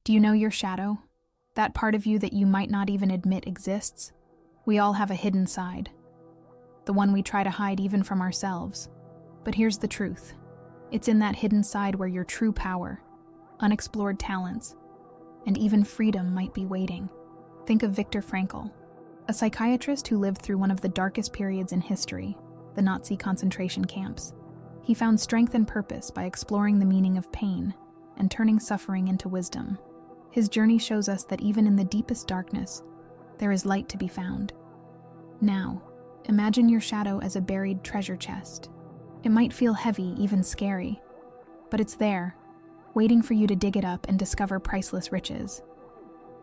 Do you know your shadow? That part of you that you might not even admit exists? We all have a hidden side. The one we try to hide even from ourselves. But here's the truth. It's in that hidden side where your true power, unexplored talents, and even freedom might be waiting. Think of Viktor Frankl, a psychiatrist who lived through one of the darkest periods in history, the Nazi concentration camps. He found strength and purpose by exploring the meaning of pain and turning suffering into wisdom. His journey shows us that even in the deepest darkness, there is light to be found. Now, imagine your shadow as a buried treasure chest. It might feel heavy, even scary, but it's there, waiting for you to dig it up and discover priceless riches.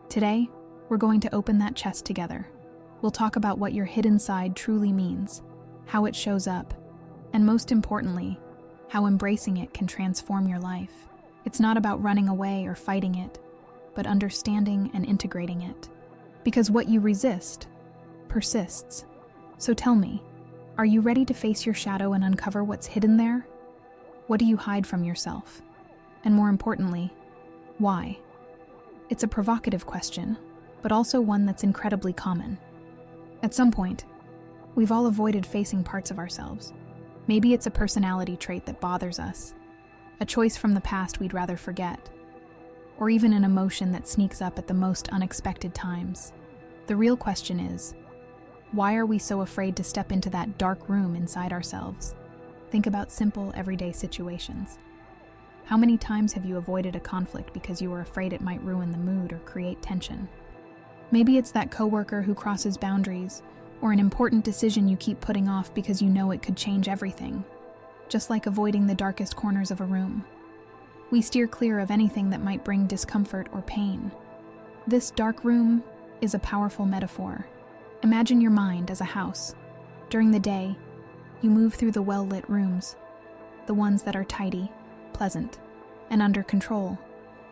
Today, we're going to open that chest together. We'll talk about what your hidden side truly means, how it shows up, and most importantly, how embracing it can transform your life. It's not about running away or fighting it, but understanding and integrating it. Because what you resist persists. So tell me, are you ready to face your shadow and uncover what's hidden there? What do you hide from yourself? And more importantly, why? It's a provocative question, but also one that's incredibly common. At some point, we've all avoided facing parts of ourselves. Maybe it's a personality trait that bothers us, a choice from the past we'd rather forget, or even an emotion that sneaks up at the most unexpected times. The real question is, why are we so afraid to step into that dark room inside ourselves? Think about simple, everyday situations. How many times have you avoided a conflict because you were afraid it might ruin the mood or create tension? Maybe it's that coworker who crosses boundaries, or an important decision you keep putting off because you know it could change everything, just like avoiding the darkest corners of a room. We steer clear of anything that might bring discomfort or pain. This dark room is a powerful metaphor. Imagine your mind as a house. During the day, you move through the well-lit rooms, the ones that are tidy, pleasant, and under control.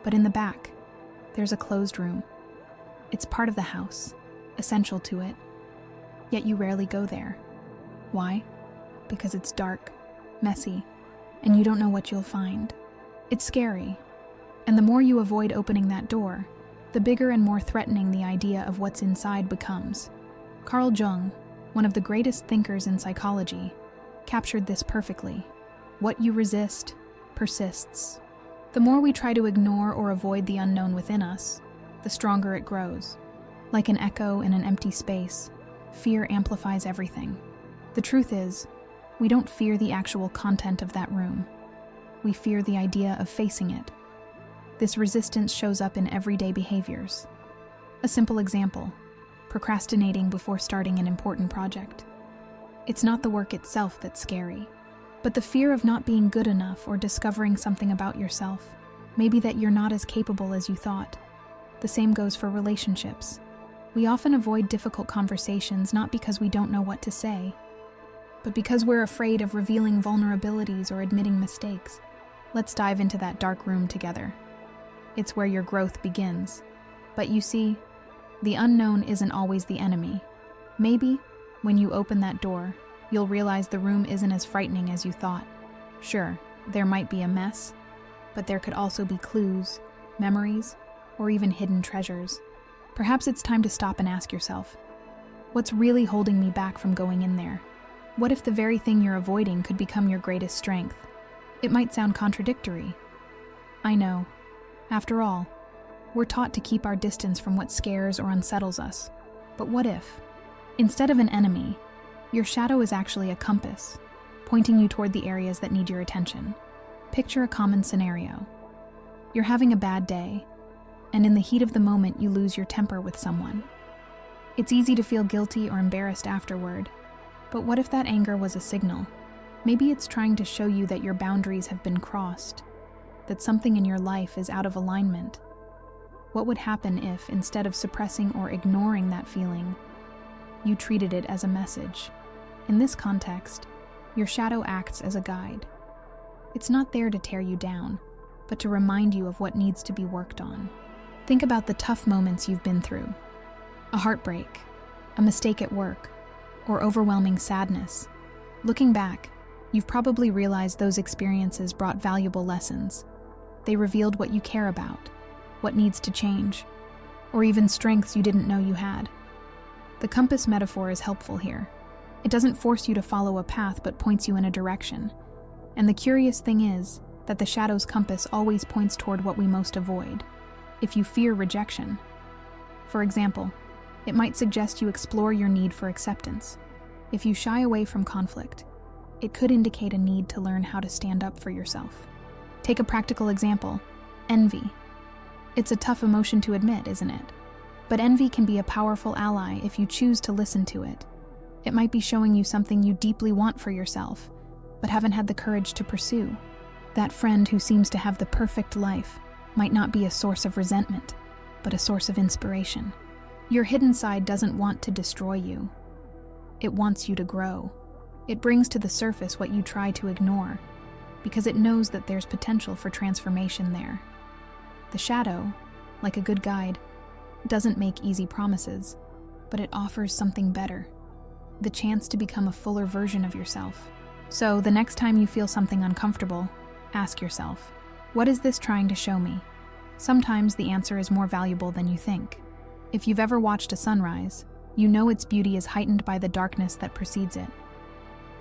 But in the back, there's a closed room. It's part of the house, essential to it. Yet you rarely go there. Why? Because it's dark, messy, and you don't know what you'll find. It's scary, and the more you avoid opening that door, the bigger and more threatening the idea of what's inside becomes. Carl Jung, one of the greatest thinkers in psychology, captured this perfectly. What you resist persists. The more we try to ignore or avoid the unknown within us, the stronger it grows. Like an echo in an empty space, fear amplifies everything. The truth is, we don't fear the actual content of that room. We fear the idea of facing it. This resistance shows up in everyday behaviors. A simple example, procrastinating before starting an important project. It's not the work itself that's scary, but the fear of not being good enough or discovering something about yourself. Maybe that you're not as capable as you thought. The same goes for relationships. We often avoid difficult conversations not because we don't know what to say, but because we're afraid of revealing vulnerabilities or admitting mistakes. Let's dive into that dark room together. It's where your growth begins. But you see, the unknown isn't always the enemy. Maybe, when you open that door, you'll realize the room isn't as frightening as you thought. Sure, there might be a mess, but there could also be clues, memories, or even hidden treasures. Perhaps it's time to stop and ask yourself, what's really holding me back from going in there? What if the very thing you're avoiding could become your greatest strength? It might sound contradictory. I know. After all, we're taught to keep our distance from what scares or unsettles us. But what if, instead of an enemy, your shadow is actually a compass, pointing you toward the areas that need your attention? Picture a common scenario. You're having a bad day, and in the heat of the moment you lose your temper with someone. It's easy to feel guilty or embarrassed afterward, but what if that anger was a signal? Maybe it's trying to show you that your boundaries have been crossed, that something in your life is out of alignment. What would happen if, instead of suppressing or ignoring that feeling, you treated it as a message? In this context, your shadow acts as a guide. It's not there to tear you down, but to remind you of what needs to be worked on. Think about the tough moments you've been through. A heartbreak, a mistake at work, or overwhelming sadness. Looking back, you've probably realized those experiences brought valuable lessons. They revealed what you care about, what needs to change, or even strengths you didn't know you had. The compass metaphor is helpful here. It doesn't force you to follow a path but points you in a direction. And the curious thing is that the shadow's compass always points toward what we most avoid. If you fear rejection, for example, it might suggest you explore your need for acceptance. If you shy away from conflict, it could indicate a need to learn how to stand up for yourself. Take a practical example, envy. It's a tough emotion to admit, isn't it? But envy can be a powerful ally if you choose to listen to it. It might be showing you something you deeply want for yourself, but haven't had the courage to pursue. That friend who seems to have the perfect life might not be a source of resentment, but a source of inspiration. Your hidden side doesn't want to destroy you. It wants you to grow. It brings to the surface what you try to ignore, because it knows that there's potential for transformation there. The shadow, like a good guide, doesn't make easy promises, but it offers something better, the chance to become a fuller version of yourself. So the next time you feel something uncomfortable, ask yourself, what is this trying to show me? Sometimes the answer is more valuable than you think. If you've ever watched a sunrise, you know its beauty is heightened by the darkness that precedes it.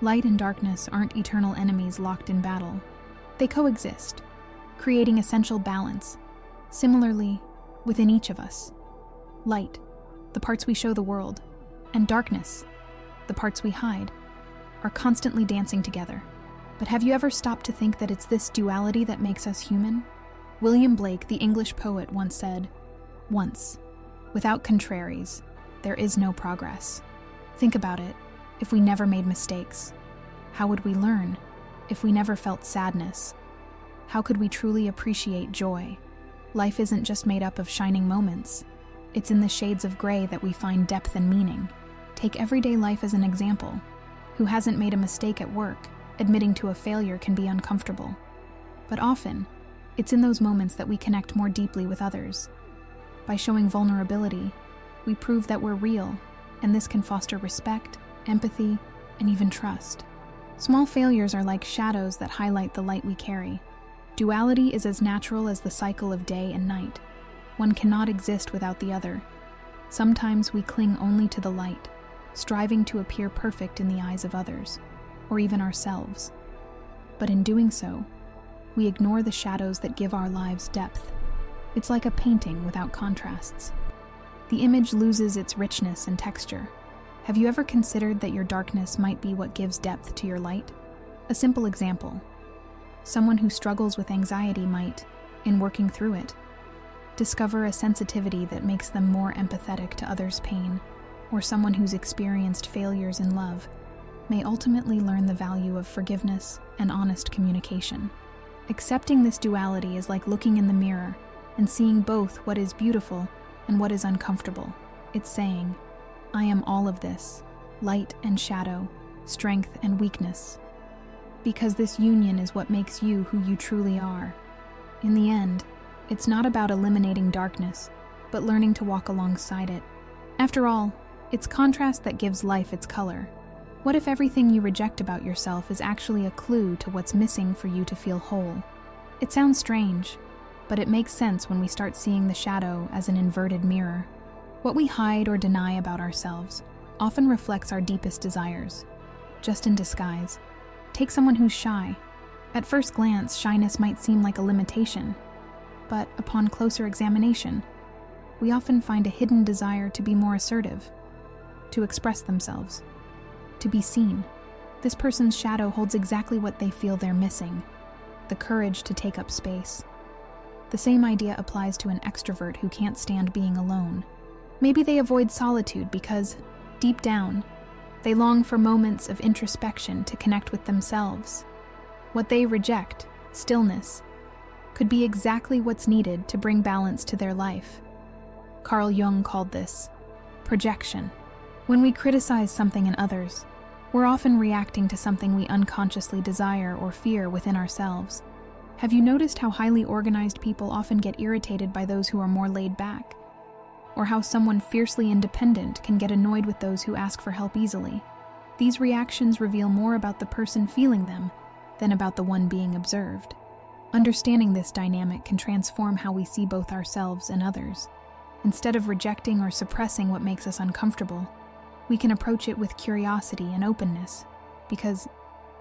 Light and darkness aren't eternal enemies locked in battle. They coexist, creating essential balance. Similarly, within each of us, light, the parts we show the world, and darkness, the parts we hide, are constantly dancing together. But have you ever stopped to think that it's this duality that makes us human? William Blake, the English poet, once said, "Once, without contraries, there is no progress." Think about it. If we never made mistakes, how would we learn? If we never felt sadness, how could we truly appreciate joy? Life isn't just made up of shining moments. It's in the shades of gray that we find depth and meaning. Take everyday life as an example. Who hasn't made a mistake at work? Admitting to a failure can be uncomfortable. But often, it's in those moments that we connect more deeply with others. By showing vulnerability, we prove that we're real, and this can foster respect, empathy, and even trust. Small failures are like shadows that highlight the light we carry. Duality is as natural as the cycle of day and night. One cannot exist without the other. Sometimes we cling only to the light, striving to appear perfect in the eyes of others, or even ourselves. But in doing so, we ignore the shadows that give our lives depth. It's like a painting without contrasts. The image loses its richness and texture. Have you ever considered that your darkness might be what gives depth to your light? A simple example. Someone who struggles with anxiety might, in working through it, discover a sensitivity that makes them more empathetic to others' pain, or someone who's experienced failures in love may ultimately learn the value of forgiveness and honest communication. Accepting this duality is like looking in the mirror and seeing both what is beautiful and what is uncomfortable. It's saying, I am all of this, light and shadow, strength and weakness. Because this union is what makes you who you truly are. In the end, it's not about eliminating darkness, but learning to walk alongside it. After all, it's contrast that gives life its color. What if everything you reject about yourself is actually a clue to what's missing for you to feel whole? It sounds strange, but it makes sense when we start seeing the shadow as an inverted mirror. What we hide or deny about ourselves often reflects our deepest desires, just in disguise. Take someone who's shy. At first glance, shyness might seem like a limitation, but upon closer examination, we often find a hidden desire to be more assertive, to express themselves, to be seen. This person's shadow holds exactly what they feel they're missing, the courage to take up space. The same idea applies to an extrovert who can't stand being alone. Maybe they avoid solitude because, deep down, they long for moments of introspection to connect with themselves. What they reject, stillness, could be exactly what's needed to bring balance to their life. Carl Jung called this projection. When we criticize something in others, we're often reacting to something we unconsciously desire or fear within ourselves. Have you noticed how highly organized people often get irritated by those who are more laid back? Or how someone fiercely independent can get annoyed with those who ask for help easily? These reactions reveal more about the person feeling them than about the one being observed. Understanding this dynamic can transform how we see both ourselves and others. Instead of rejecting or suppressing what makes us uncomfortable, we can approach it with curiosity and openness, because,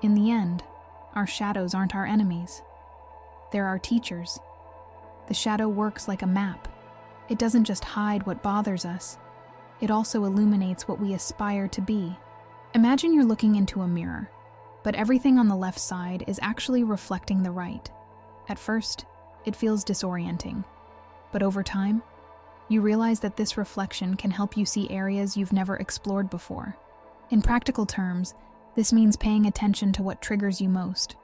in the end, our shadows aren't our enemies. They're our teachers. The shadow works like a map. It doesn't just hide what bothers us, it also illuminates what we aspire to be. Imagine you're looking into a mirror, but everything on the left side is actually reflecting the right. At first, it feels disorienting, but over time, you realize that this reflection can help you see areas you've never explored before. In practical terms, this means paying attention to what triggers you most,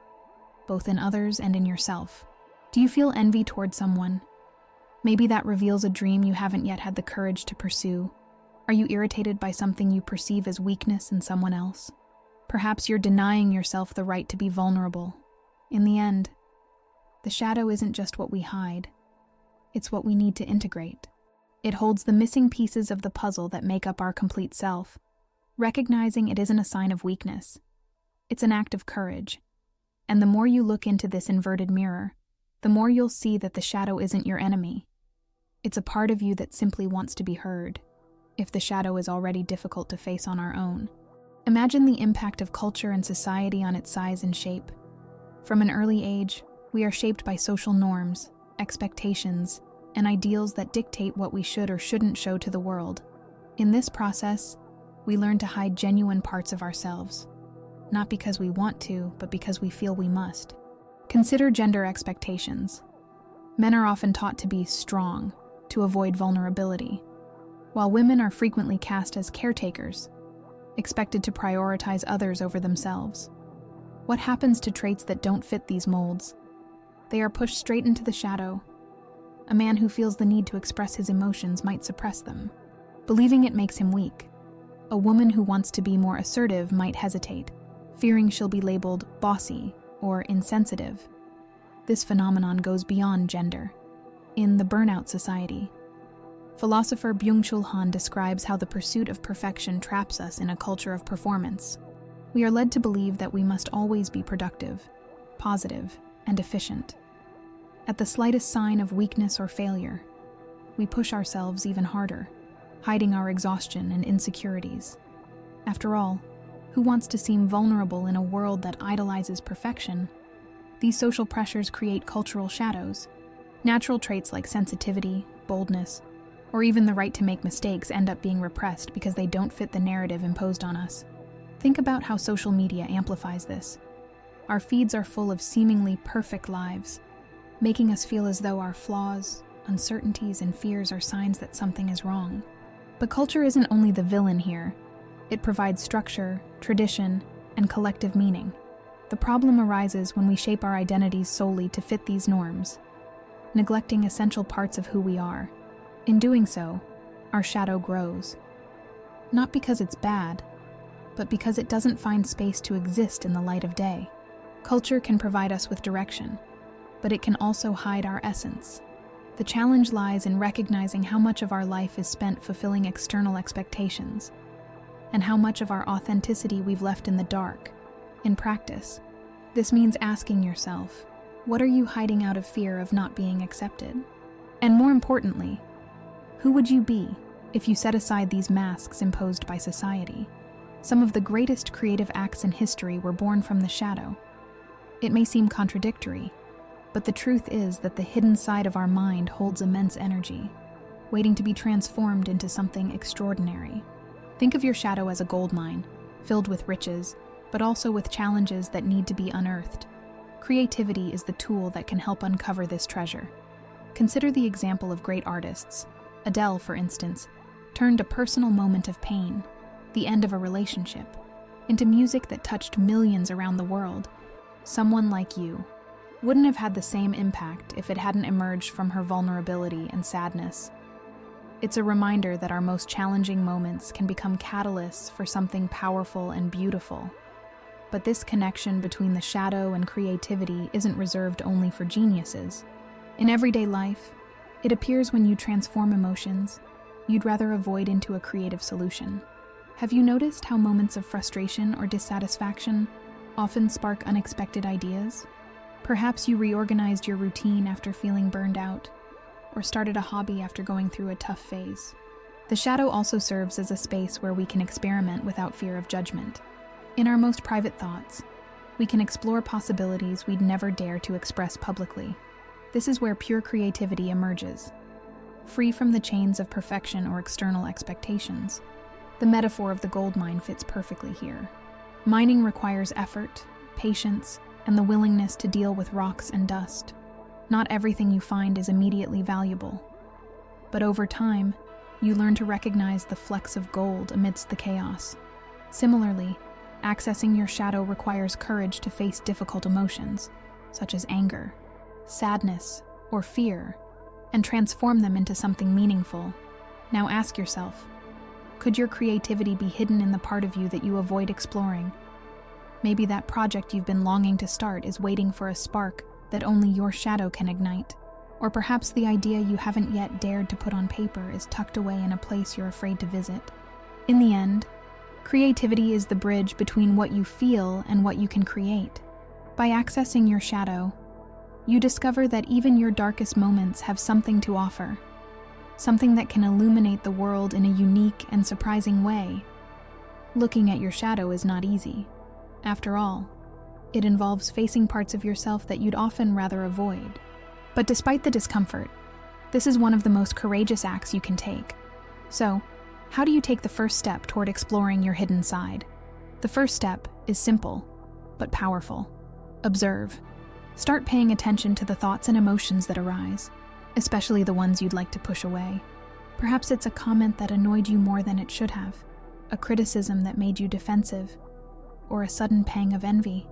both in others and in yourself. Do you feel envy toward someone? Maybe that reveals a dream you haven't yet had the courage to pursue. Are you irritated by something you perceive as weakness in someone else? Perhaps you're denying yourself the right to be vulnerable. In the end, the shadow isn't just what we hide, it's what we need to integrate. It holds the missing pieces of the puzzle that make up our complete self. Recognizing it isn't a sign of weakness. It's an act of courage. And the more you look into this inverted mirror, the more you'll see that the shadow isn't your enemy. It's a part of you that simply wants to be heard, if the shadow is already difficult to face on our own. Imagine the impact of culture and society on its size and shape. From an early age, we are shaped by social norms, expectations, and ideals that dictate what we should or shouldn't show to the world. In this process, we learn to hide genuine parts of ourselves, not because we want to, but because we feel we must. Consider gender expectations. Men are often taught to be strong, to avoid vulnerability, while women are frequently cast as caretakers, expected to prioritize others over themselves. What happens to traits that don't fit these molds? They are pushed straight into the shadow. A man who feels the need to express his emotions might suppress them, believing it makes him weak. A woman who wants to be more assertive might hesitate, fearing she'll be labeled bossy or insensitive. This phenomenon goes beyond gender. In The Burnout Society, philosopher Byung-Chul Han describes how the pursuit of perfection traps us in a culture of performance. We are led to believe that we must always be productive, positive, and efficient. At the slightest sign of weakness or failure, we push ourselves even harder, hiding our exhaustion and insecurities. After all, who wants to seem vulnerable in a world that idolizes perfection? These social pressures create cultural shadows. Natural traits like sensitivity, boldness, or even the right to make mistakes end up being repressed because they don't fit the narrative imposed on us. Think about how social media amplifies this. Our feeds are full of seemingly perfect lives, making us feel as though our flaws, uncertainties, and fears are signs that something is wrong. But culture isn't only the villain here. It provides structure, tradition, and collective meaning. The problem arises when we shape our identities solely to fit these norms, neglecting essential parts of who we are. In doing so, our shadow grows. Not because it's bad, but because it doesn't find space to exist in the light of day. Culture can provide us with direction, but it can also hide our essence. The challenge lies in recognizing how much of our life is spent fulfilling external expectations, and how much of our authenticity we've left in the dark. In practice, this means asking yourself, what are you hiding out of fear of not being accepted? And more importantly, who would you be if you set aside these masks imposed by society? Some of the greatest creative acts in history were born from the shadow. It may seem contradictory, but the truth is that the hidden side of our mind holds immense energy, waiting to be transformed into something extraordinary. Think of your shadow as a gold mine, filled with riches, but also with challenges that need to be unearthed. Creativity is the tool that can help uncover this treasure. Consider the example of great artists. Adele, for instance, turned a personal moment of pain, the end of a relationship, into music that touched millions around the world. Someone like you wouldn't have had the same impact if it hadn't emerged from her vulnerability and sadness. It's a reminder that our most challenging moments can become catalysts for something powerful and beautiful. But this connection between the shadow and creativity isn't reserved only for geniuses. In everyday life, it appears when you transform emotions you'd rather avoid into a creative solution. Have you noticed how moments of frustration or dissatisfaction often spark unexpected ideas? Perhaps you reorganized your routine after feeling burned out, or started a hobby after going through a tough phase. The shadow also serves as a space where we can experiment without fear of judgment. In our most private thoughts, we can explore possibilities we'd never dare to express publicly. This is where pure creativity emerges, free from the chains of perfection or external expectations. The metaphor of the gold mine fits perfectly here. Mining requires effort, patience, and the willingness to deal with rocks and dust. Not everything you find is immediately valuable, but over time, you learn to recognize the flecks of gold amidst the chaos. Similarly, accessing your shadow requires courage to face difficult emotions, such as anger, sadness, or fear, and transform them into something meaningful. Now ask yourself, could your creativity be hidden in the part of you that you avoid exploring? Maybe that project you've been longing to start is waiting for a spark that only your shadow can ignite. Or perhaps the idea you haven't yet dared to put on paper is tucked away in a place you're afraid to visit. In the end, creativity is the bridge between what you feel and what you can create. By accessing your shadow, you discover that even your darkest moments have something to offer, something that can illuminate the world in a unique and surprising way. Looking at your shadow is not easy. After all, it involves facing parts of yourself that you'd often rather avoid. But despite the discomfort, this is one of the most courageous acts you can take. So, how do you take the first step toward exploring your hidden side? The first step is simple, but powerful. Observe. Start paying attention to the thoughts and emotions that arise, especially the ones you'd like to push away. Perhaps it's a comment that annoyed you more than it should have, a criticism that made you defensive, or a sudden pang of envy.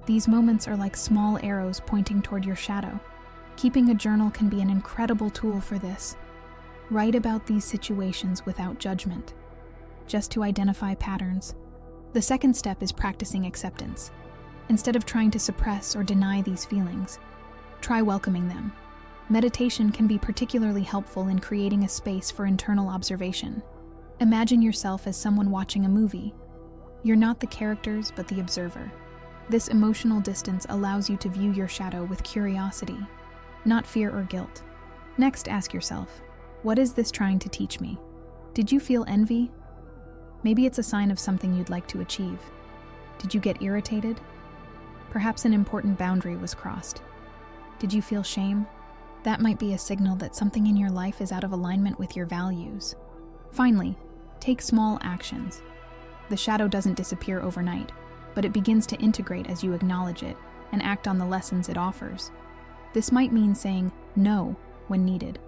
These moments are like small arrows pointing toward your shadow. Keeping a journal can be an incredible tool for this. Write about these situations without judgment, just to identify patterns. The second step is practicing acceptance. Instead of trying to suppress or deny these feelings, try welcoming them. Meditation can be particularly helpful in creating a space for internal observation. Imagine yourself as someone watching a movie. You're not the characters, but the observer. This emotional distance allows you to view your shadow with curiosity, not fear or guilt. Next, ask yourself, what is this trying to teach me? Did you feel envy? Maybe it's a sign of something you'd like to achieve. Did you get irritated? Perhaps an important boundary was crossed. Did you feel shame? That might be a signal that something in your life is out of alignment with your values. Finally, take small actions. The shadow doesn't disappear overnight, but it begins to integrate as you acknowledge it and act on the lessons it offers. This might mean saying no when needed,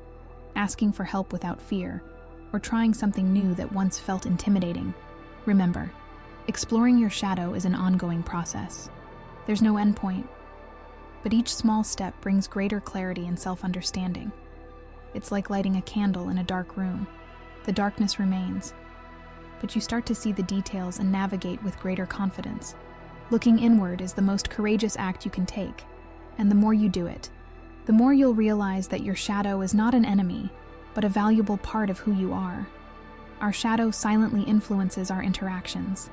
asking for help without fear, or trying something new that once felt intimidating. Remember, exploring your shadow is an ongoing process. There's no endpoint, but each small step brings greater clarity and self-understanding. It's like lighting a candle in a dark room. The darkness remains, but you start to see the details and navigate with greater confidence. Looking inward is the most courageous act you can take, and the more you do it, the more you'll realize that your shadow is not an enemy, but a valuable part of who you are. Our shadow silently influences our interactions.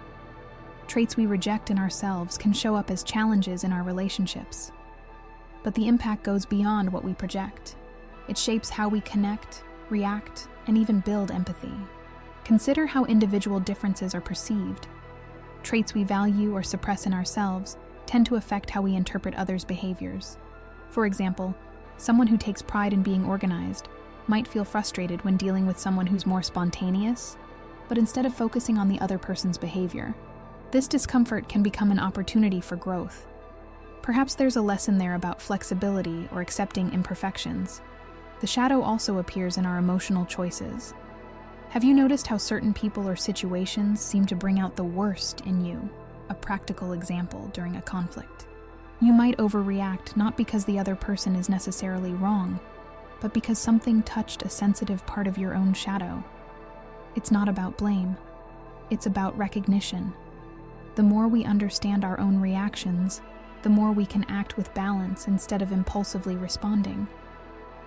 Traits we reject in ourselves can show up as challenges in our relationships, but the impact goes beyond what we project. It shapes how we connect, react, and even build empathy. Consider how individual differences are perceived. Traits we value or suppress in ourselves tend to affect how we interpret others' behaviors. For example, someone who takes pride in being organized might feel frustrated when dealing with someone who's more spontaneous, but instead of focusing on the other person's behavior. This discomfort can become an opportunity for growth. Perhaps there's a lesson there about flexibility or accepting imperfections. The shadow also appears in our emotional choices. Have you noticed how certain people or situations seem to bring out the worst in you? A practical example during a conflict. You might overreact not because the other person is necessarily wrong, but because something touched a sensitive part of your own shadow. It's not about blame. It's about recognition. The more we understand our own reactions, the more we can act with balance instead of impulsively responding.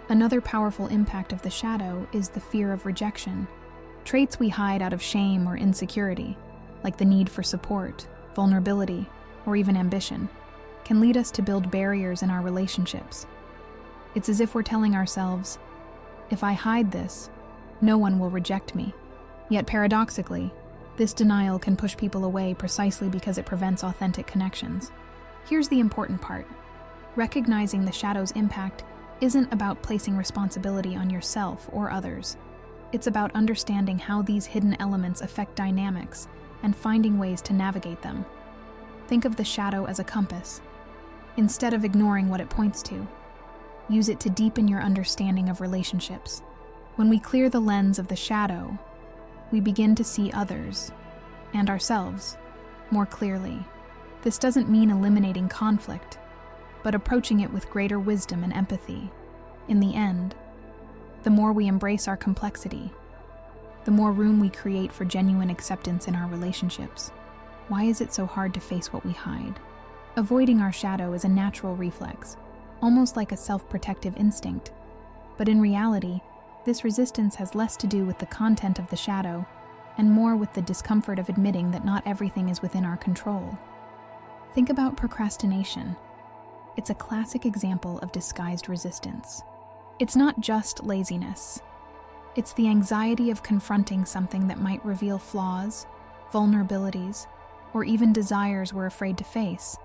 Another powerful impact of the shadow is the fear of rejection. Traits we hide out of shame or insecurity, like the need for support, vulnerability, or even ambition. can lead us to build barriers in our relationships. It's as if we're telling ourselves, if I hide this, no one will reject me. Yet paradoxically, this denial can push people away precisely because it prevents authentic connections. Here's the important part. Recognizing the shadow's impact isn't about placing responsibility on yourself or others. It's about understanding how these hidden elements affect dynamics and finding ways to navigate them. Think of the shadow as a compass. Instead of ignoring what it points to, use it to deepen your understanding of relationships. When we clear the lens of the shadow, we begin to see others and ourselves more clearly. This doesn't mean eliminating conflict, but approaching it with greater wisdom and empathy. In the end, the more we embrace our complexity, the more room we create for genuine acceptance in our relationships. Why is it so hard to face what we hide? Avoiding our shadow is a natural reflex, almost like a self-protective instinct. But in reality, this resistance has less to do with the content of the shadow and more with the discomfort of admitting that not everything is within our control. Think about procrastination. It's a classic example of disguised resistance. It's not just laziness. It's the anxiety of confronting something that might reveal flaws, vulnerabilities, or even desires we're afraid to face.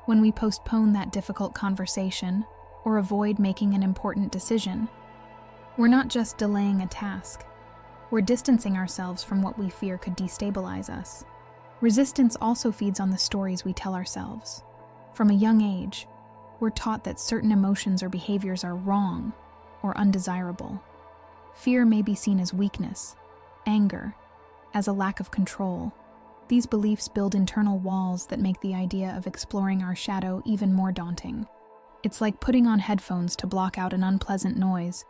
When we postpone that difficult conversation or avoid making an important decision, we're not just delaying a task, we're distancing ourselves from what we fear could destabilize us. Resistance also feeds on the stories we tell ourselves. From a young age, we're taught that certain emotions or behaviors are wrong or undesirable. Fear may be seen as weakness, anger, as a lack of control. These beliefs build internal walls that make the idea of exploring our shadow even more daunting. It's like putting on headphones to block out an unpleasant noise,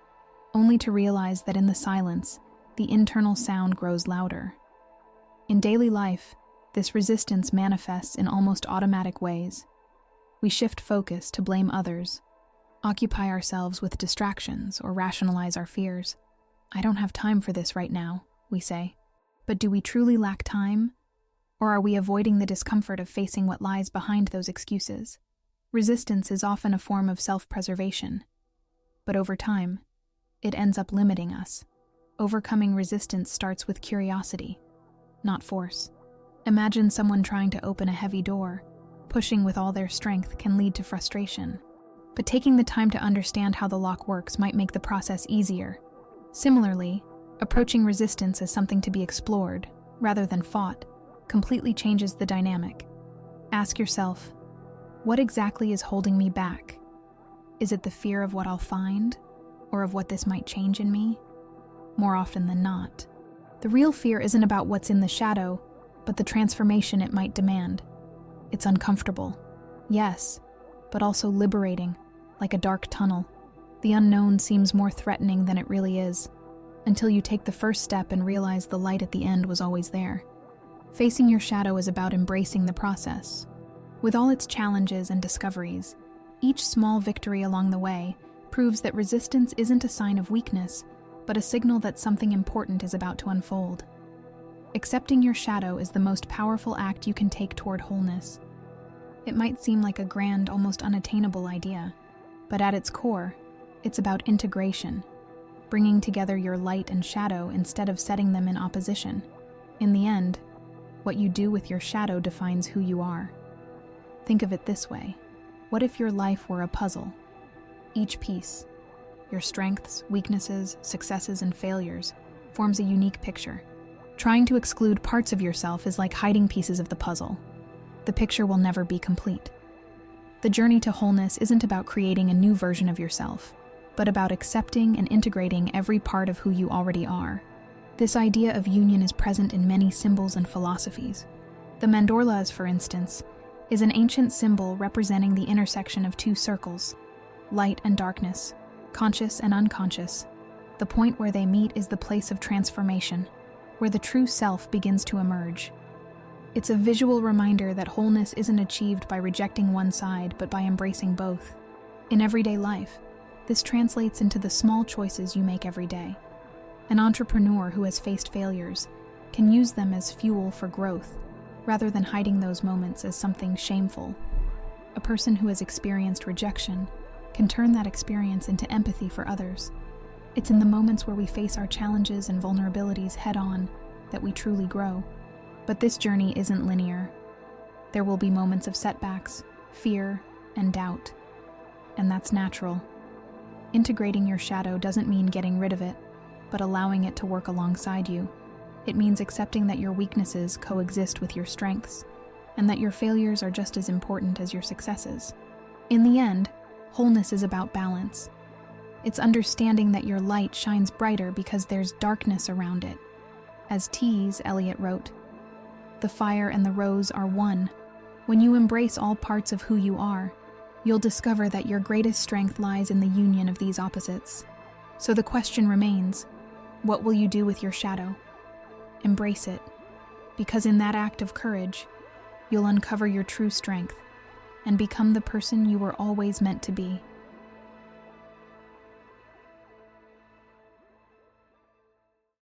only to realize that in the silence, the internal sound grows louder. In daily life, this resistance manifests in almost automatic ways. We shift focus to blame others, occupy ourselves with distractions, or rationalize our fears. I don't have time for this right now, we say. But do we truly lack time? Or are we avoiding the discomfort of facing what lies behind those excuses? Resistance is often a form of self-preservation. But over time, it ends up limiting us. Overcoming resistance starts with curiosity, not force. Imagine someone trying to open a heavy door. Pushing with all their strength can lead to frustration. But taking the time to understand how the lock works might make the process easier. Similarly, approaching resistance as something to be explored, rather than fought, completely changes the dynamic. Ask yourself, what exactly is holding me back? Is it the fear of what I'll find, or of what this might change in me? More often than not, the real fear isn't about what's in the shadow, but the transformation it might demand. It's uncomfortable, yes, but also liberating, like a dark tunnel. The unknown seems more threatening than it really is, until you take the first step and realize the light at the end was always there. Facing your shadow is about embracing the process. With all its challenges and discoveries, each small victory along the way proves that resistance isn't a sign of weakness, but a signal that something important is about to unfold. Accepting your shadow is the most powerful act you can take toward wholeness. It might seem like a grand, almost unattainable idea, but at its core, it's about integration, bringing together your light and shadow instead of setting them in opposition. In the end, what you do with your shadow defines who you are. Think of it this way. What if your life were a puzzle? Each piece, your strengths, weaknesses, successes, and failures, forms a unique picture. Trying to exclude parts of yourself is like hiding pieces of the puzzle. The picture will never be complete. The journey to wholeness isn't about creating a new version of yourself, but about accepting and integrating every part of who you already are. This idea of union is present in many symbols and philosophies. The mandorlas, for instance, is an ancient symbol representing the intersection of two circles, light and darkness, conscious and unconscious. The point where they meet is the place of transformation, where the true self begins to emerge. It's a visual reminder that wholeness isn't achieved by rejecting one side, but by embracing both. In everyday life, this translates into the small choices you make every day. An entrepreneur who has faced failures can use them as fuel for growth, rather than hiding those moments as something shameful. A person who has experienced rejection can turn that experience into empathy for others. It's in the moments where we face our challenges and vulnerabilities head-on that we truly grow. But this journey isn't linear. There will be moments of setbacks, fear, and doubt. And that's natural. Integrating your shadow doesn't mean getting rid of it, but allowing it to work alongside you. It means accepting that your weaknesses coexist with your strengths, and that your failures are just as important as your successes. In the end, wholeness is about balance. It's understanding that your light shines brighter because there's darkness around it. As T.S. Eliot wrote, "The fire and the rose are one." When you embrace all parts of who you are, you'll discover that your greatest strength lies in the union of these opposites. So the question remains, what will you do with your shadow? Embrace it, because in that act of courage, you'll uncover your true strength and become the person you were always meant to be.